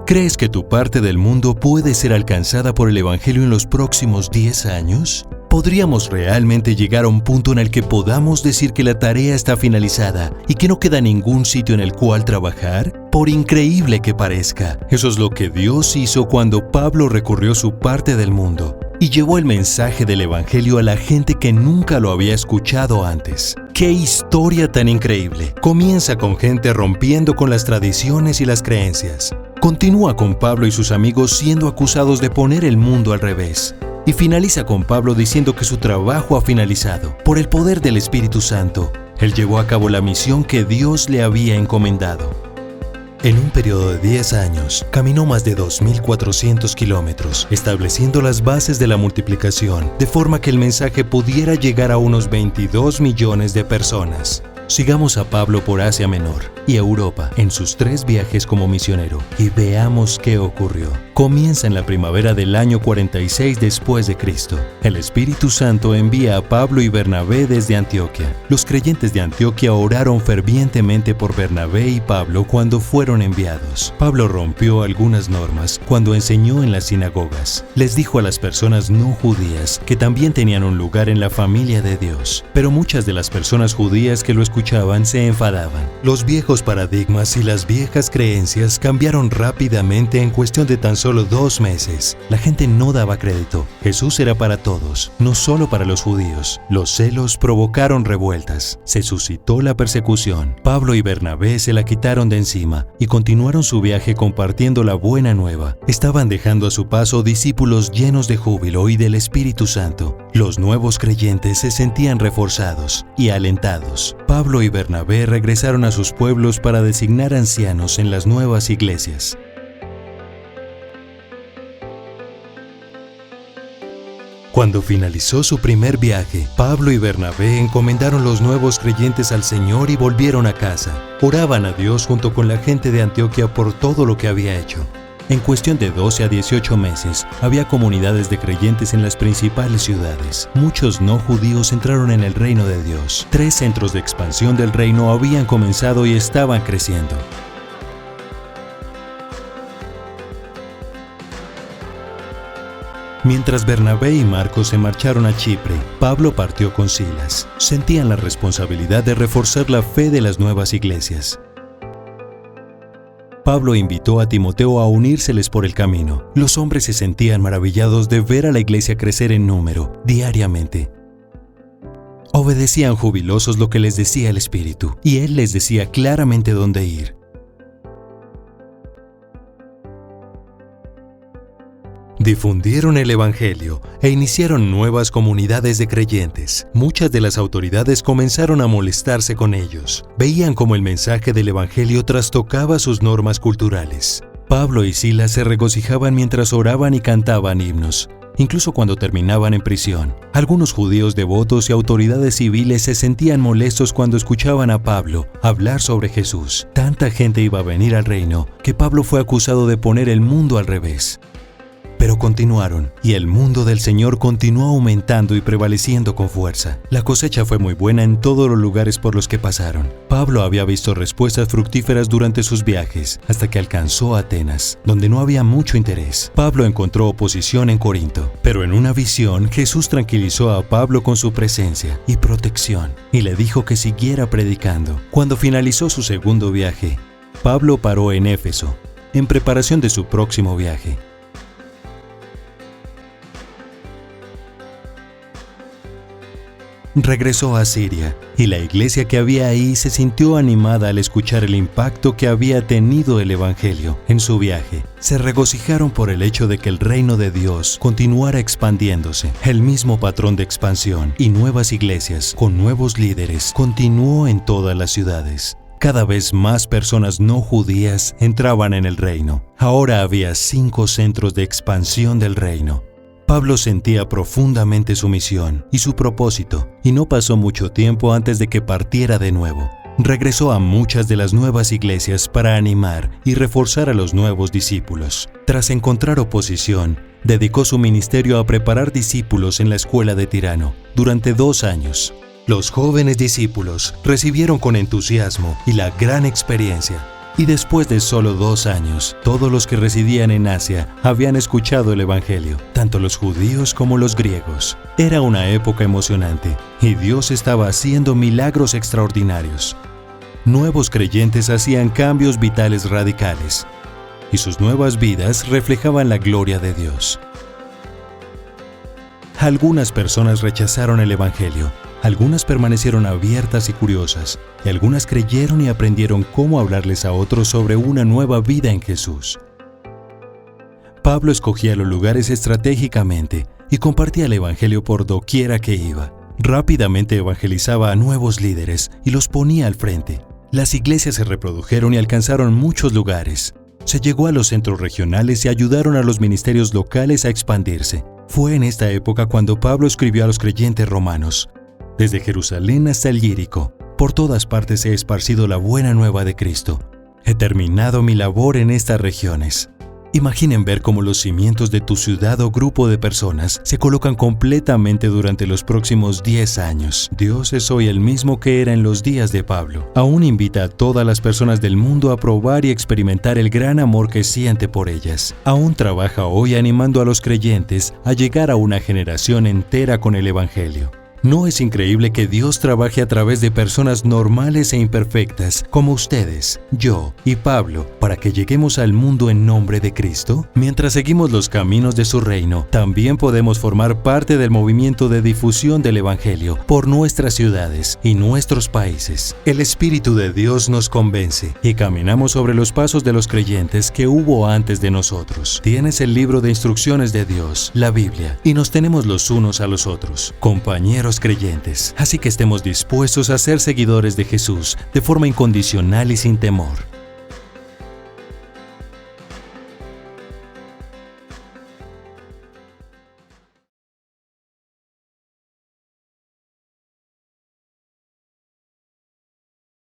¿Crees que tu parte del mundo puede ser alcanzada por el Evangelio en los próximos 10 años? ¿Podríamos realmente llegar a un punto en el que podamos decir que la tarea está finalizada y que no queda ningún sitio en el cual trabajar? Por increíble que parezca, eso es lo que Dios hizo cuando Pablo recorrió su parte del mundo y llevó el mensaje del Evangelio a la gente que nunca lo había escuchado antes. ¡Qué historia tan increíble! Comienza con gente rompiendo con las tradiciones y las creencias. Continúa con Pablo y sus amigos siendo acusados de poner el mundo al revés. Y finaliza con Pablo diciendo que su trabajo ha finalizado. Por el poder del Espíritu Santo, él llevó a cabo la misión que Dios le había encomendado. En un periodo de 10 años, caminó más de 2.400 kilómetros, estableciendo las bases de la multiplicación, de forma que el mensaje pudiera llegar a unos 22 millones de personas. Sigamos a Pablo por Asia Menor y Europa en sus 3 viajes como misionero y veamos qué ocurrió. Comienza en la primavera del año 46 después de Cristo. El Espíritu Santo envía a Pablo y Bernabé desde Antioquia. Los creyentes de Antioquia oraron fervientemente por Bernabé y Pablo cuando fueron enviados. Pablo rompió algunas normas cuando enseñó en las sinagogas. Les dijo a las personas no judías que también tenían un lugar en la familia de Dios. Pero muchas de las personas judías que lo escuchaban se enfadaban. Los viejos paradigmas y las viejas creencias cambiaron rápidamente en cuestión de tan solo 2 meses. La gente no daba crédito. Jesús era para todos, no solo para los judíos. Los celos provocaron revueltas. Se suscitó la persecución. Pablo y Bernabé se la quitaron de encima y continuaron su viaje compartiendo la buena nueva. Estaban dejando a su paso discípulos llenos de júbilo y del Espíritu Santo. Los nuevos creyentes se sentían reforzados y alentados. Pablo y Bernabé regresaron a sus pueblos para designar ancianos en las nuevas iglesias. Cuando finalizó su primer viaje, Pablo y Bernabé encomendaron los nuevos creyentes al Señor y volvieron a casa. Oraban a Dios junto con la gente de Antioquia por todo lo que había hecho. En cuestión de 12 a 18 meses, había comunidades de creyentes en las principales ciudades. Muchos no judíos entraron en el reino de Dios. 3 centros de expansión del reino habían comenzado y estaban creciendo. Mientras Bernabé y Marcos se marcharon a Chipre, Pablo partió con Silas. Sentían la responsabilidad de reforzar la fe de las nuevas iglesias. Pablo invitó a Timoteo a unírseles por el camino. Los hombres se sentían maravillados de ver a la iglesia crecer en número, diariamente. Obedecían jubilosos lo que les decía el Espíritu, y él les decía claramente dónde ir. Difundieron el Evangelio e iniciaron nuevas comunidades de creyentes. Muchas de las autoridades comenzaron a molestarse con ellos. Veían cómo el mensaje del Evangelio trastocaba sus normas culturales. Pablo y Silas se regocijaban mientras oraban y cantaban himnos, incluso cuando terminaban en prisión. Algunos judíos devotos y autoridades civiles se sentían molestos cuando escuchaban a Pablo hablar sobre Jesús. Tanta gente iba a venir al reino que Pablo fue acusado de poner el mundo al revés. Pero continuaron, y el mundo del Señor continuó aumentando y prevaleciendo con fuerza. La cosecha fue muy buena en todos los lugares por los que pasaron. Pablo había visto respuestas fructíferas durante sus viajes, hasta que alcanzó Atenas, donde no había mucho interés. Pablo encontró oposición en Corinto, pero en una visión Jesús tranquilizó a Pablo con su presencia y protección, y le dijo que siguiera predicando. Cuando finalizó su segundo viaje, Pablo paró en Éfeso, en preparación de su próximo viaje. Regresó a Siria, y la iglesia que había ahí se sintió animada al escuchar el impacto que había tenido el Evangelio en su viaje. Se regocijaron por el hecho de que el reino de Dios continuara expandiéndose. El mismo patrón de expansión y nuevas iglesias con nuevos líderes continuó en todas las ciudades. Cada vez más personas no judías entraban en el reino. Ahora había 5 centros de expansión del reino. Pablo sentía profundamente su misión y su propósito, y no pasó mucho tiempo antes de que partiera de nuevo. Regresó a muchas de las nuevas iglesias para animar y reforzar a los nuevos discípulos. Tras encontrar oposición, dedicó su ministerio a preparar discípulos en la escuela de Tirano durante 2 años. Los jóvenes discípulos recibieron con entusiasmo y la gran experiencia. Y después de solo 2 años, todos los que residían en Asia habían escuchado el Evangelio, tanto los judíos como los griegos. Era una época emocionante, y Dios estaba haciendo milagros extraordinarios. Nuevos creyentes hacían cambios vitales radicales, y sus nuevas vidas reflejaban la gloria de Dios. Algunas personas rechazaron el Evangelio, algunas permanecieron abiertas y curiosas, y algunas creyeron y aprendieron cómo hablarles a otros sobre una nueva vida en Jesús. Pablo escogía los lugares estratégicamente y compartía el Evangelio por doquiera que iba. Rápidamente evangelizaba a nuevos líderes y los ponía al frente. Las iglesias se reprodujeron y alcanzaron muchos lugares. Se llegó a los centros regionales y ayudaron a los ministerios locales a expandirse. Fue en esta época cuando Pablo escribió a los creyentes romanos: desde Jerusalén hasta el Ilírico, por todas partes he esparcido la buena nueva de Cristo. He terminado mi labor en estas regiones. Imaginen ver cómo los cimientos de tu ciudad o grupo de personas se colocan completamente durante los próximos 10 años. Dios es hoy el mismo que era en los días de Pablo. Aún invita a todas las personas del mundo a probar y experimentar el gran amor que siente por ellas. Aún trabaja hoy animando a los creyentes a llegar a una generación entera con el Evangelio. ¿No es increíble que Dios trabaje a través de personas normales e imperfectas como ustedes, yo y Pablo para que lleguemos al mundo en nombre de Cristo? Mientras seguimos los caminos de su reino, también podemos formar parte del movimiento de difusión del Evangelio por nuestras ciudades y nuestros países. El Espíritu de Dios nos convence y caminamos sobre los pasos de los creyentes que hubo antes de nosotros. Tienes el libro de instrucciones de Dios, la Biblia, y nos tenemos los unos a los otros, compañeros creyentes, así que estemos dispuestos a ser seguidores de Jesús de forma incondicional y sin temor.